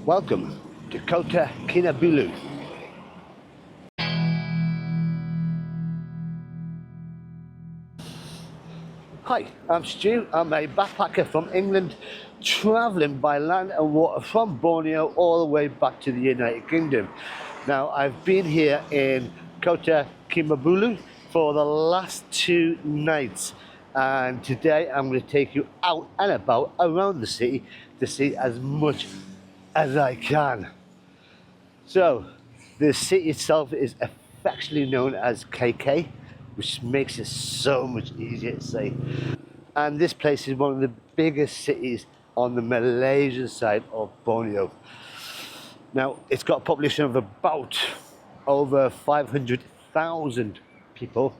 Welcome to Kota Kinabalu. Hi, I'm Stu. I'm a backpacker from England, travelling by land and water from Borneo all the way back to the United Kingdom. Now, I've been here in Kota Kinabalu for the last 2 nights, and today I'm going to take you out and about around the city to see as much as I can. So, the city itself is affectionately known as KK, which makes it so much easier to say. And this place is one of the biggest cities on the Malaysian side of Borneo. Now, it's got a population of about over 500,000 people,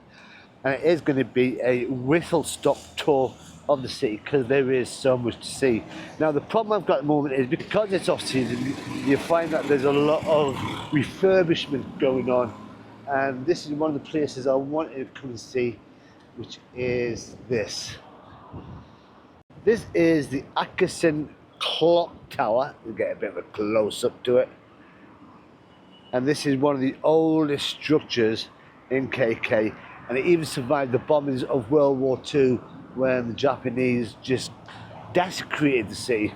and it is going to be a whistle-stop tour of the city because there is so much to see. Now, the problem I've got at the moment is because it's off-season, you find that there's a lot of refurbishment going on, and this is one of the places I wanted to come and see, which is this. This is the Atkinson clock tower. You get a bit of a close-up to it. And this is one of the oldest structures in KK, and it even survived the bombings of World War II when the Japanese just desecrated the city.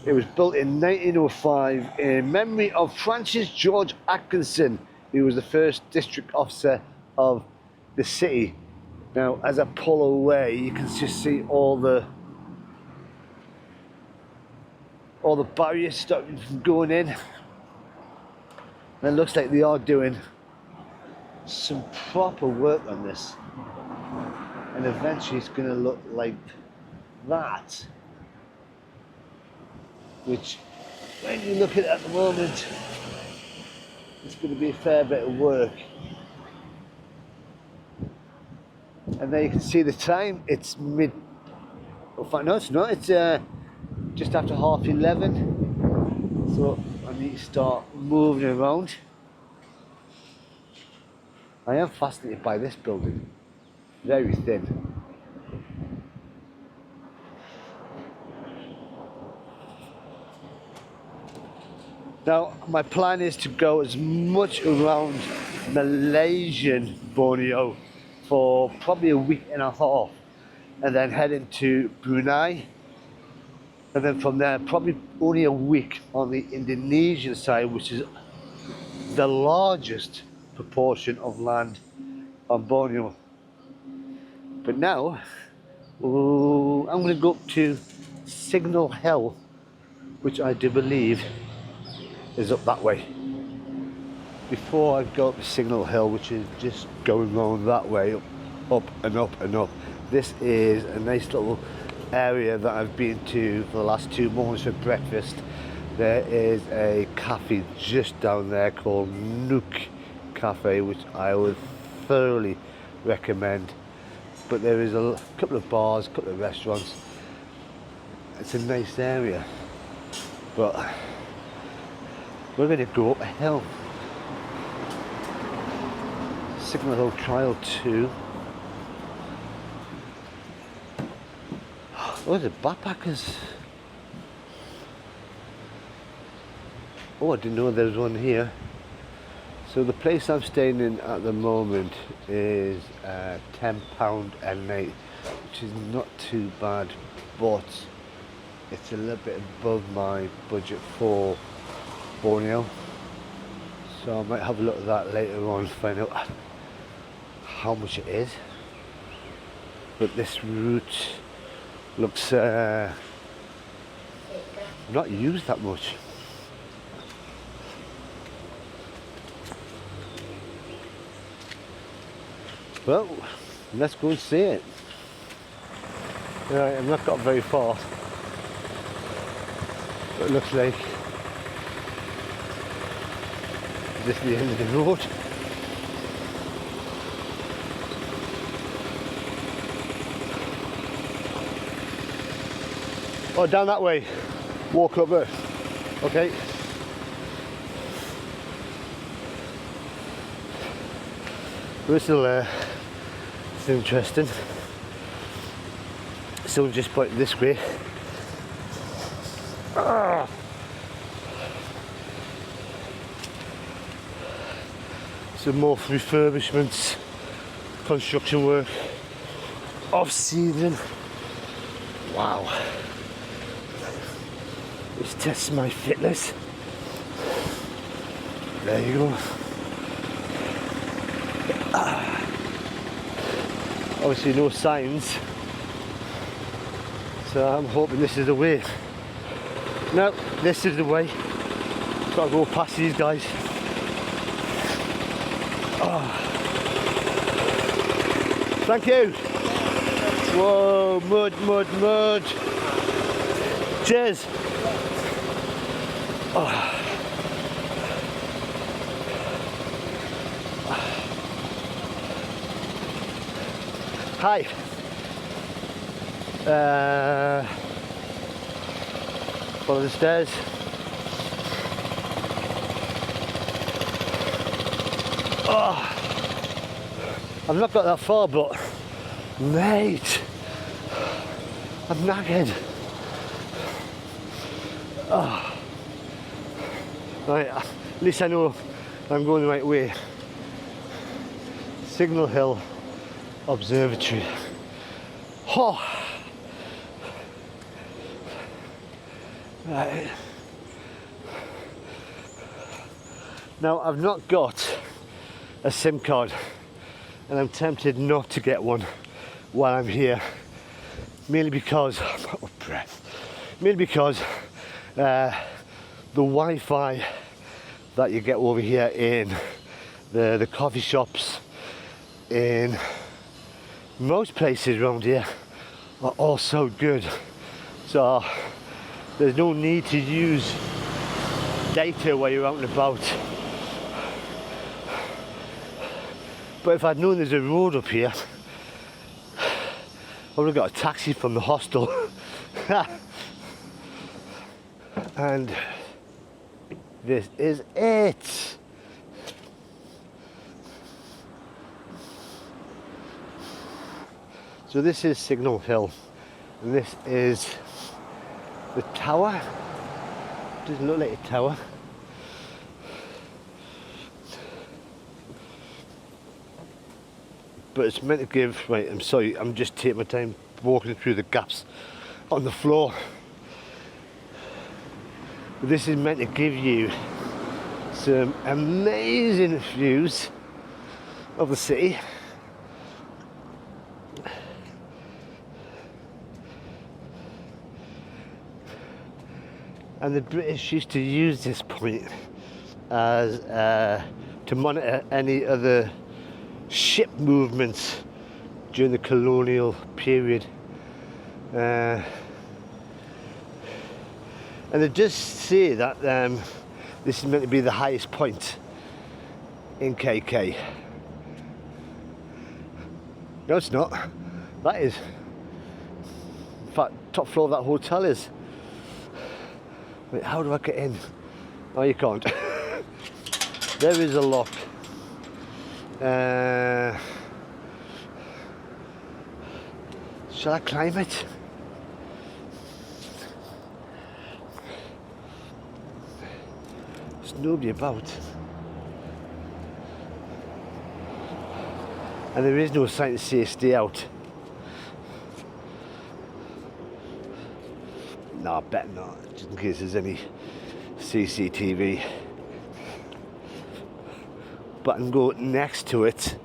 It was built in 1905 in memory of Francis George Atkinson, who was the first district officer of the city. Now, as I pull away, you can just see all the barriers stopping from going in. And it looks like they are doing some proper work on this. And eventually it's going to look like that. Which, when you look at it at the moment, it's going to be a fair bit of work. And there you can see the time. It's no, it's not. It's just after 11:30. So I need to start moving around. I am fascinated by this building. Very thin. Now, my plan is to go as much around Malaysian Borneo for probably a week and a half, and then head into Brunei, and then from there probably only a week on the Indonesian side, which is the largest proportion of land on Borneo. But now I'm going to go up to Signal Hill, which I do believe is up that way. Before I go up to Signal Hill, which is just going round that way, up and up and up. This is a nice little area that I've been to for the last 2 mornings for breakfast. There is a cafe just down there called Nook Cafe, which I would thoroughly recommend. But there is a couple of bars, a couple of restaurants. It's a nice area, but we're going to go up a hill. Signal Hill Trial 2. Oh, the backpackers. Oh, I didn't know there was one here. So the place I'm staying in at the moment is £10 a night, which is not too bad, but it's a little bit above my budget for Borneo. So I might have a look at that later on, find out how much it is. But this route looks not used that much. Well, let's go and see it. Right, I've not got very far, but it looks like this is the end of the road. Oh, down that way. Walk up there. Okay. We're still there. It's interesting. So we've just put it this way. some more refurbishments, construction work, off-season. Wow. This tests my fitness. There you go. Obviously no signs, so I'm hoping this is the way. No, this is the way. Gotta go past these guys. Oh. Thank you. Whoa, mud, mud, mud. Cheers. Oh. Hi. Follow the stairs. Oh, I've not got that far, but mate, I'm knackered. Oh. Right, at least I know I'm going the right way. Signal Hill Observatory. Oh. Right. Now I've not got a SIM card and I'm tempted not to get one while I'm here, mainly because I'm out of breath. Mainly because the Wi-Fi that you get over here in the coffee shops, in most places around here, are all so good. So there's no need to use data while you're out and about. But if I'd known there's a road up here, I would have got a taxi from the hostel. And this is it. So this is Signal Hill, and this is the tower. Doesn't look like a tower. But it's meant to give, right, I'm sorry, I'm just taking my time walking through the gaps on the floor. But this is meant to give you some amazing views of the city. And the British used to use this point as to monitor any other ship movements during the colonial period. And they just say that this is meant to be the highest point in KK. No, it's not. That is. In fact, top floor of that hotel is. Wait, how do I get in? Oh, you can't. There is a lock. Shall I climb it? There's nobody about. And there is no sign to say stay out. No, I bet not, just in case there's any CCTV. But I can go next to it.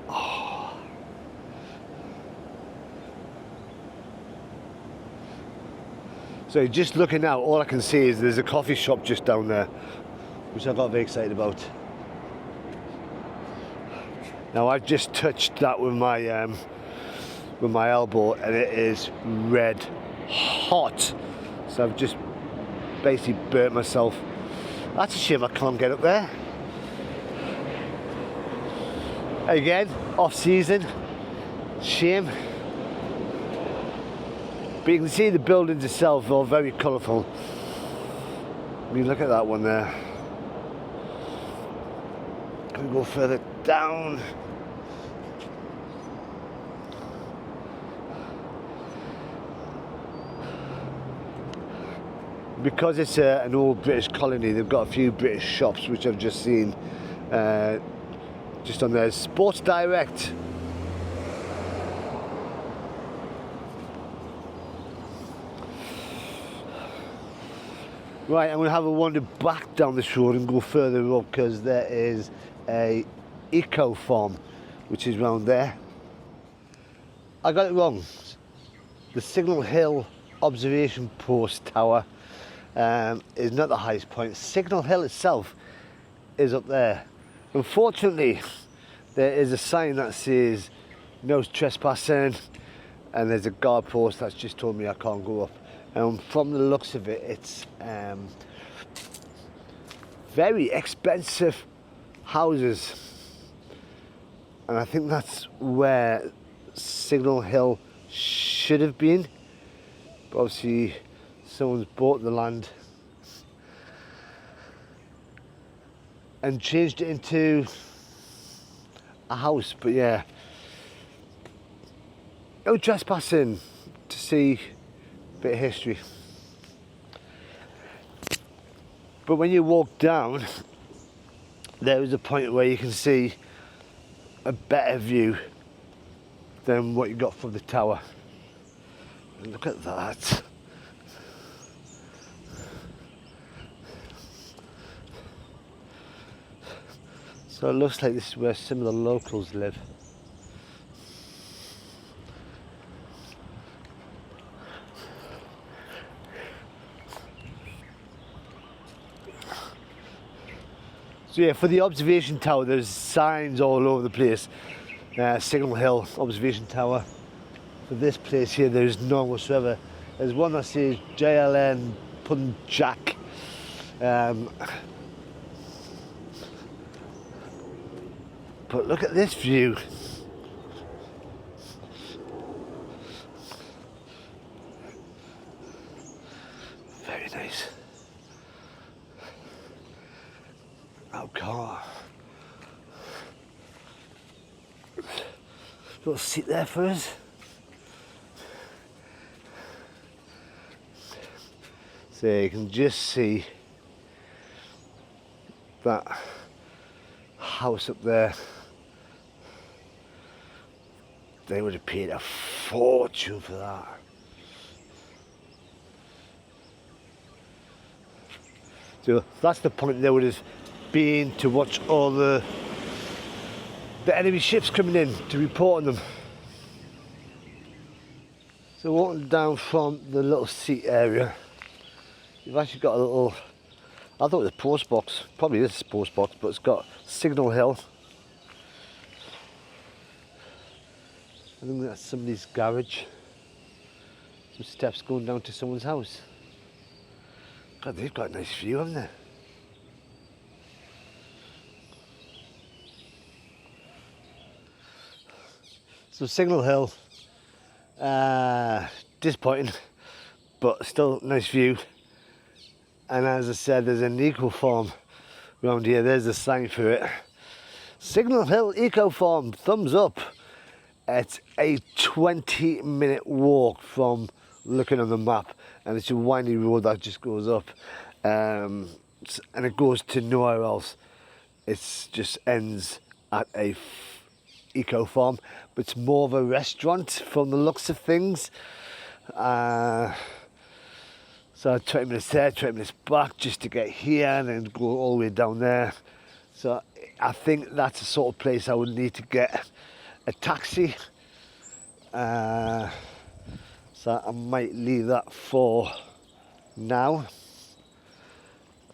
Oh. So just looking out, all I can see is there's a coffee shop just down there, which I got very excited about. Now I've just touched that with my elbow, and it is red hot. So I've just basically burnt myself. That's a shame I can't get up there. Again, off season, shame. But you can see the buildings itself are very colourful. I mean, look at that one there. Can we go further down? because it's an old British colony, they've got a few British shops which I've just seen just on there. Sports Direct. Right, I'm going to have a wander back down this road and go further up, because there is a eco farm which is round there. I got it wrong. The Signal Hill observation post tower is not the highest point. Signal Hill itself is up there. Unfortunately, there is a sign that says no trespassing, and there's a guard post that's just told me I can't go up. From the looks of it, it's very expensive houses, and I think that's where Signal Hill should have been, but obviously someone's bought the land and changed it into a house. But yeah, no trespassing, to see a bit of history. But when you walk down, there is a point where you can see a better view than what you got from the tower. And look at that. So it looks like this is where some of the locals live. So yeah, for the observation tower, there's signs all over the place. Signal Hill observation tower. For this place here, there's none whatsoever. There's one that says JLN Punjak. But look at this view. Very nice. Oh God. Little seat there for us. So you can just see that house up there. They would have paid a fortune for that. So that's the point they would have been, to watch all the enemy ships coming in, to report on them. So walking down from the little seat area, you've actually got a little, I thought it was a post box, probably is a post box, but it's got Signal Hill. I think that's somebody's garage. Some steps going down to someone's house. God, they've got a nice view, haven't they? So Signal Hill, disappointing, but still nice view. And as I said, there's an eco farm around here. There's a sign for it. Signal Hill Eco Farm, thumbs up. It's a 20-minute walk from looking on the map, and it's a windy road that just goes up, and it goes to nowhere else. It just ends at a eco farm, but it's more of a restaurant from the looks of things. So 20 minutes there, 20 minutes back just to get here, and then go all the way down there. So I think that's the sort of place I would need to get a taxi. So I might leave that for now,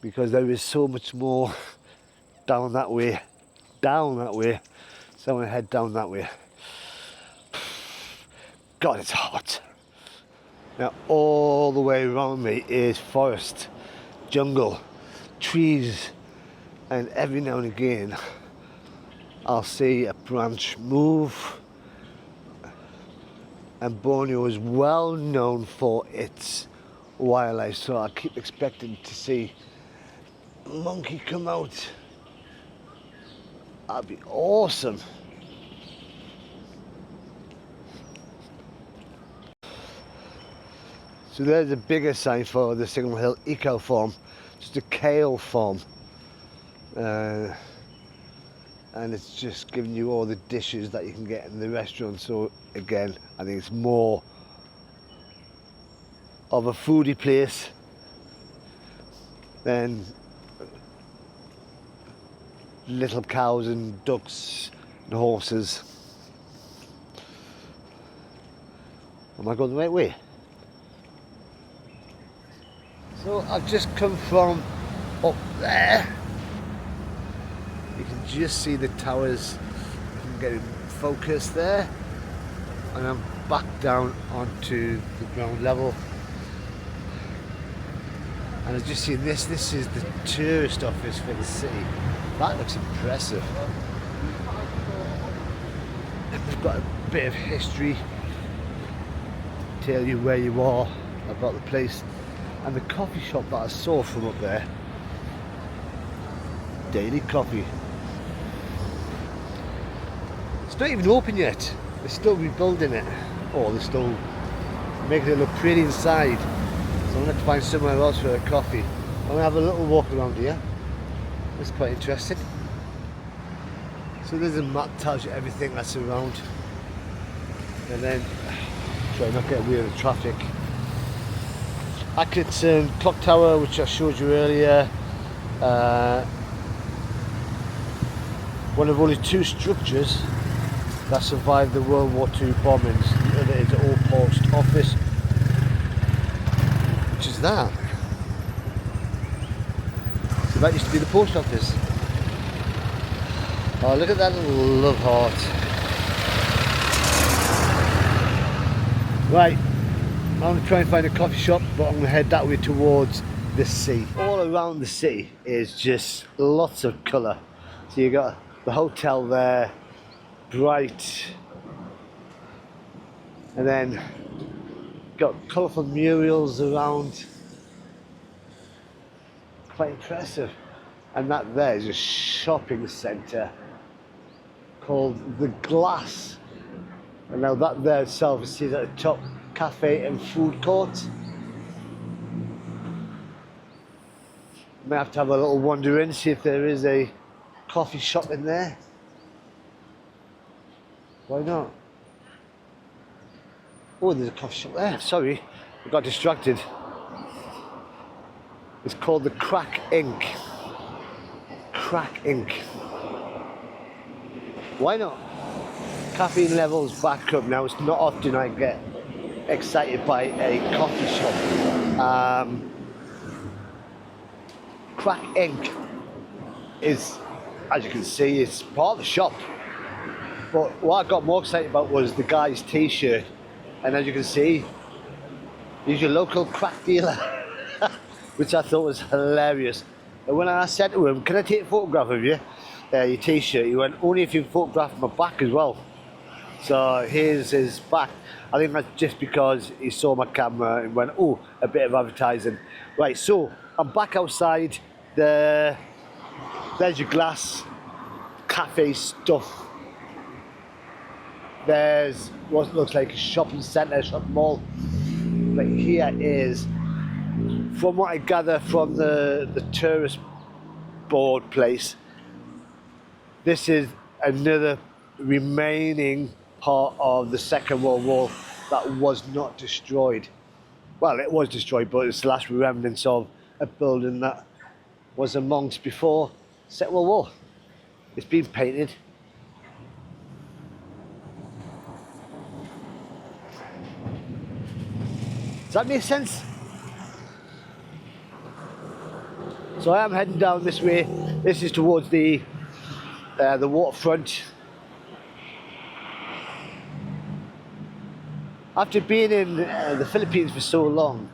because there is so much more down that way. So I'm going to head down that way. God, it's hot. Now all the way around me is forest, jungle, trees, and every now and again I'll see a branch move. And Borneo is well known for its wildlife, so I keep expecting to see a monkey come out. That'd be awesome. So there's a bigger sign for the Signal Hill Eco Farm, just a kale farm. And it's just giving you all the dishes that you can get in the restaurant. So again, I think it's more of a foodie place than little cows and ducks and horses. Am I going the right way? So I've just come from up there. You can just see the towers. You can get in focus there. And I'm back down onto the ground level. And I've just seen this. This is the tourist office for the city. That looks impressive. And they've got a bit of history. Tell you where you are about the place. And the coffee shop that I saw from up there, Daily Coffee. It's not even open yet. They're still rebuilding it. Or they're still making it look pretty inside. So I'm going to have to find somewhere else for a coffee. I'm going to have a little walk around here. It's quite interesting. So there's a map that tells you everything that's around. And then, try not to get away with the traffic. Atkinson clock tower, which I showed you earlier. One of only two structures that survived the World War II bombings. The other is the old post office. Which is that? So that used to be the post office. Oh, look at that little love heart. Right. I'm going to try and find a coffee shop, but I'm going to head that way towards the sea. All around the city is just lots of colour. So you got the hotel there, bright, and then got colourful murals around. Quite impressive. And that there is a shopping centre called The Glass. And now that there itself is at the top. Cafe and food court. May have to have a little wander in, see if there is a coffee shop in there. Why not? Oh, there's a coffee shop there. Sorry, I got distracted. It's called the Crack Ink. Crack Ink. Why not? Caffeine levels back up now. It's not often I get excited by a coffee shop. Crack Ink is, as you can see, it's part of the shop. But what I got more excited about was the guy's t-shirt. And as you can see, he's your local crack dealer, which I thought was hilarious. And when I said to him, can I take a photograph of you, your t-shirt, he went, only if you photograph my back as well. So here's his back. I think that's just because he saw my camera and went, oh, a bit of advertising. Right, so I'm back outside. There's your glass cafe stuff. There's what looks like a shopping centre, shopping mall. But here is, from what I gather from the tourist board place, this is another remaining part of the Second World War that was not destroyed. Well, it was destroyed, but it's the last remnants of a building that was amongst before Second World War. It's been painted. Does that make sense? So I am heading down this way. This is towards the waterfront. After being in the Philippines for so long,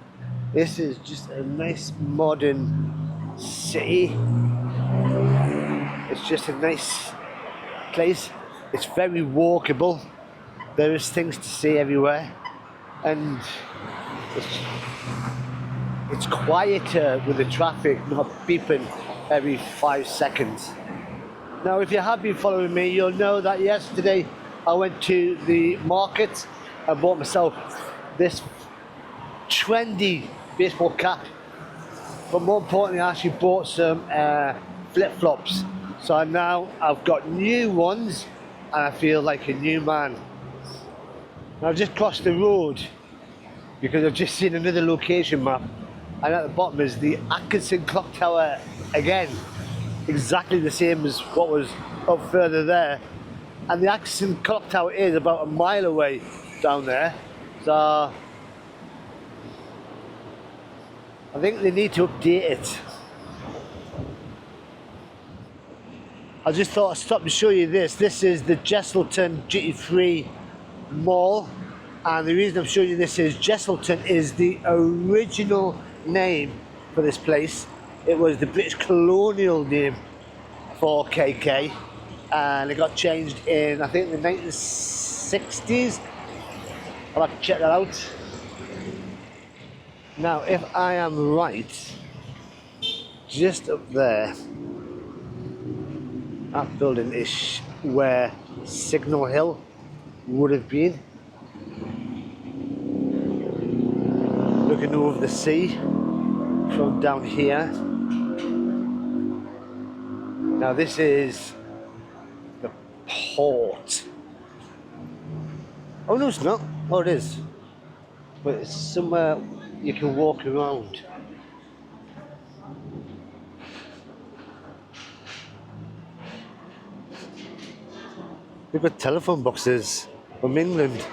this is just a nice modern city. It's just a nice place. It's very walkable. There is things to see everywhere, and it's quieter with the traffic not beeping every 5 seconds. Now, if you have been following me, you'll know that yesterday I went to the market. I bought myself this trendy baseball cap, but more importantly, I actually bought some flip-flops. So now I've got new ones and I feel like a new man. Now I've just crossed the road because I've just seen another location map, and at the bottom is the Atkinson clock tower again, exactly the same as what was up further there. And the Atkinson clock tower is about a mile away down there, so I think they need to update it. I just thought I'd stop and show you this. This is the Jesselton duty-free mall, and the reason I'm showing you this is Jesselton is the original name for this place. It was the British colonial name for KK, and it got changed in, I think, the 1960s. I'll have to check that out. Now, if I am right, just up there, that building is where Signal Hill would have been. Looking over the sea from down here. Now this is the port. Oh no, it's not. Oh, it is. But it's somewhere you can walk around. We've got telephone boxes from England.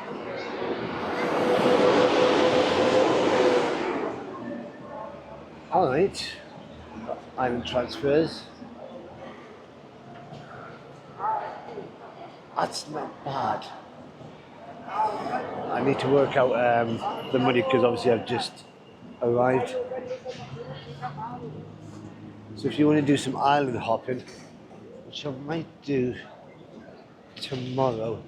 Alright, island transfers. That's not bad. I need to work out the money because obviously I've just arrived. So if you want to do some island hopping, which I might do tomorrow.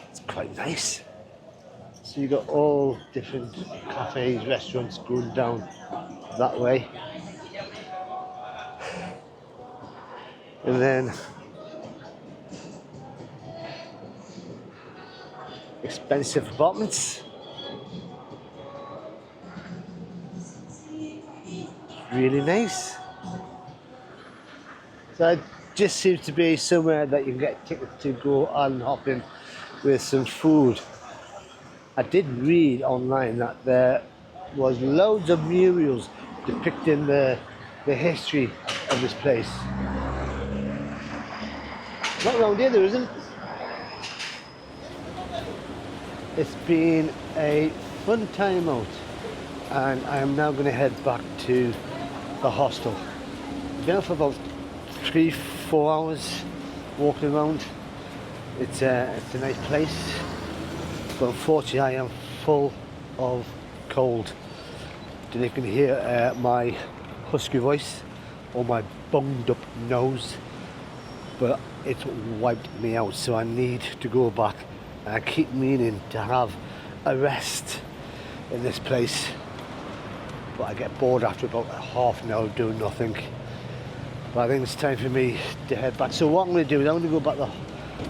It's quite nice. So you've got all different cafes, restaurants going down that way. And then expensive apartments. Really nice. So it just seems to be somewhere that you can get tickets to go island hopping with some food. I did read online that there was loads of murals depicting the history of this place. Not around here, there isn't. It's been a fun time out, and I am now going to head back to the hostel. I've been out for about 3-4 hours walking around. It's a nice place, but unfortunately I am full of cold. Don't know if you can hear my husky voice or my bunged up nose, but it's wiped me out, so I need to go back. And I keep meaning to have a rest in this place, but I get bored after about half an hour doing nothing. But I think it's time for me to head back. So what I'm going to do is I'm going to go back to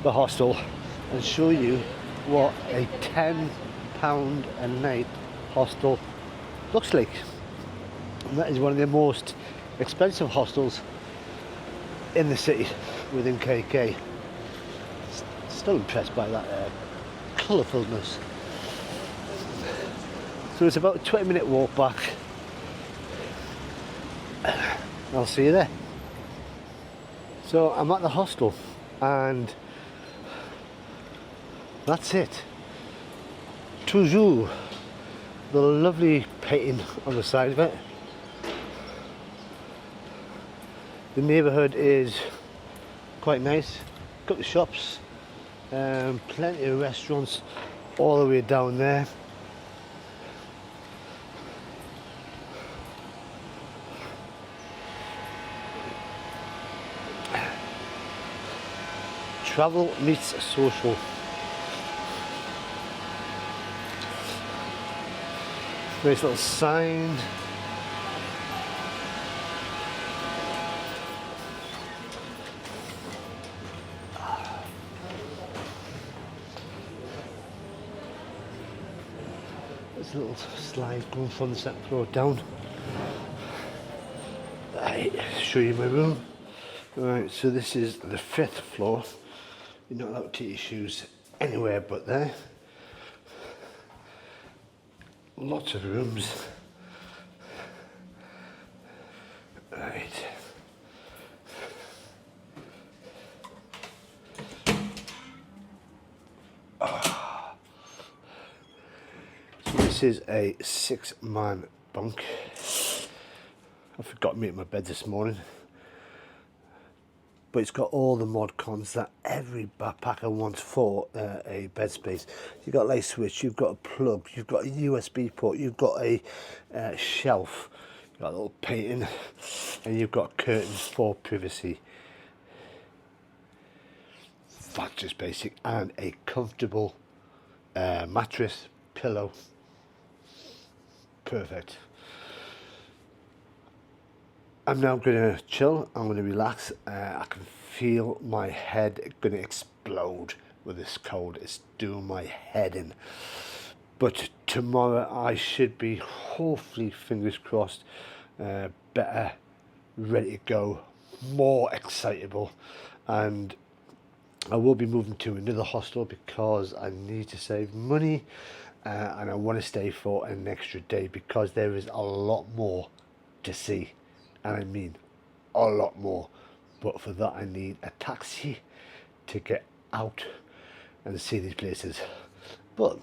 the hostel and show you what a £10 a night hostel looks like. And that is one of the most expensive hostels in the city within KK. Still impressed by that colourfulness. So it's about a 20-minute walk back. I'll see you there. So I'm at the hostel and that's it. Toujours the lovely painting on the side of it. The neighbourhood is quite nice. Got the shops, plenty of restaurants all the way down there. Travel meets social. Nice little sign. There's a little slide going from the second floor down. Right, show you my room. Right, so this is the 5th floor. You're not allowed to take your shoes anywhere but there. Lots of rooms. Right. So this is a 6-man bunk. I forgot to make my bed this morning. But it's got all the mod cons that every backpacker wants for a bed space. You've got a light switch, you've got a plug, you've got a USB port, you've got a shelf, you've got a little painting, and you've got curtains for privacy. That's just basic. And a comfortable mattress, pillow. Perfect. I'm now going to chill, I'm going to relax. I can feel my head going to explode with this cold. It's doing my head in. But tomorrow I should be, hopefully, fingers crossed, better, ready to go, more excitable. And I will be moving to another hostel because I need to save money, and I want to stay for an extra day because there is a lot more to see. And I mean a lot more, but for that I need a taxi to get out and see these places. But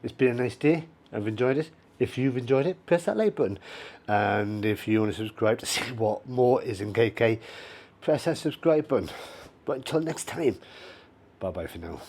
it's been a nice day. I've enjoyed it. If you've enjoyed it, press that like button, and if you want to subscribe to see what more is in KK, press that subscribe button. But until next time, bye bye for now.